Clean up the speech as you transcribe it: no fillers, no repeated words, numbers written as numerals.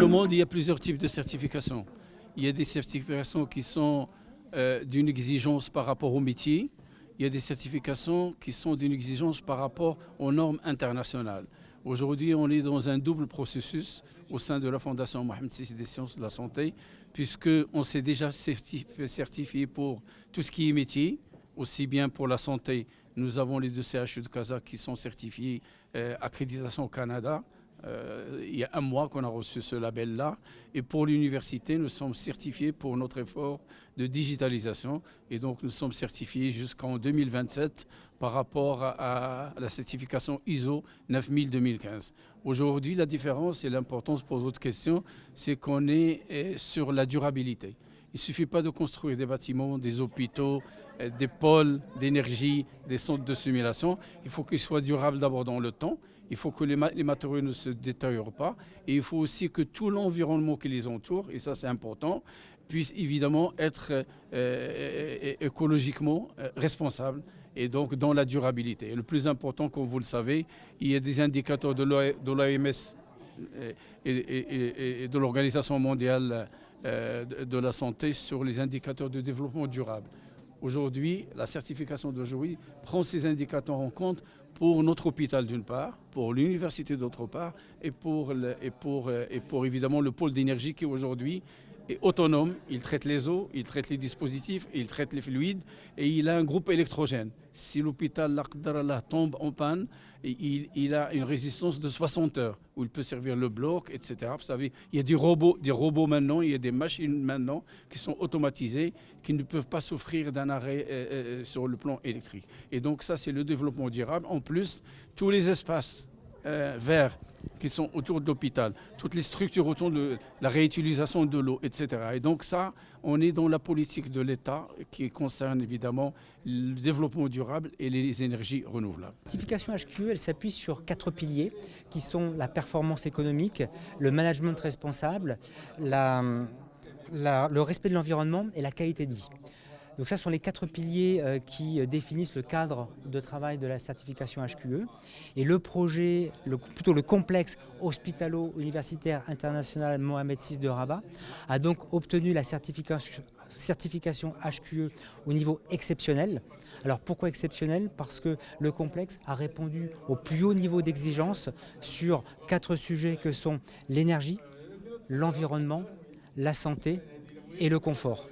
le monde, il y a plusieurs types de certifications. Il y a des certifications qui sont d'une exigence par rapport au métier. Il y a des certifications qui sont d'une exigence par rapport aux normes internationales. Aujourd'hui, on est dans un double processus au sein de la Fondation Mohamed VI des sciences de la santé, puisqu'on s'est déjà certifié pour tout ce qui est métier, aussi bien pour la santé. Nous avons les deux CHU de Casa qui sont certifiés accréditation au Canada. Il y a un mois qu'on a reçu ce label-là. Et pour l'université, nous sommes certifiés pour notre effort de digitalisation. Et donc, nous sommes certifiés jusqu'en 2027 par rapport à la certification ISO 9000-2015. Aujourd'hui, la différence et l'importance pour votre question, c'est qu'on est sur la durabilité. Il ne suffit pas de construire des bâtiments, des hôpitaux, des pôles d'énergie, des centres de simulation. Il faut qu'ils soient durables d'abord dans le temps. Il faut que les matériaux ne se détériorent pas. Et il faut aussi que tout l'environnement qui les entoure, et ça c'est important, puisse évidemment être écologiquement responsable et donc dans la durabilité. Et le plus important, comme vous le savez, il y a des indicateurs de l'OMS et de l'Organisation mondiale de la santé sur les indicateurs de développement durable. Aujourd'hui, la certification d'aujourd'hui prend ces indicateurs en compte pour notre hôpital d'une part, pour l'université d'autre part, et pour évidemment le pôle d'énergie qui aujourd'hui est autonome. Il traite les eaux, il traite les dispositifs, il traite les fluides et il a un groupe électrogène. Si l'hôpital Laqdarallah tombe en panne, il a une résistance de 60 heures où il peut servir le bloc, etc. Vous savez, il y a des robots maintenant, il y a des machines maintenant qui sont automatisées, qui ne peuvent pas souffrir d'un arrêt sur le plan électrique. Et donc ça, c'est le développement durable. En plus, tous les espaces verts qui sont autour de l'hôpital, toutes les structures autour de la réutilisation de l'eau, etc. Et donc ça, on est dans la politique de l'État qui concerne évidemment le développement durable et les énergies renouvelables. La certification HQE, elle s'appuie sur 4 piliers qui sont la performance économique, le management responsable, le respect de l'environnement et la qualité de vie. Donc ça sont les 4 piliers qui définissent le cadre de travail de la certification HQE. Et le projet, plutôt le complexe hospitalo-universitaire international Mohamed VI de Rabat a donc obtenu la certification HQE au niveau exceptionnel. Alors pourquoi exceptionnel? Parce que le complexe a répondu au plus haut niveau d'exigence sur 4 sujets que sont l'énergie, l'environnement, la santé et le confort.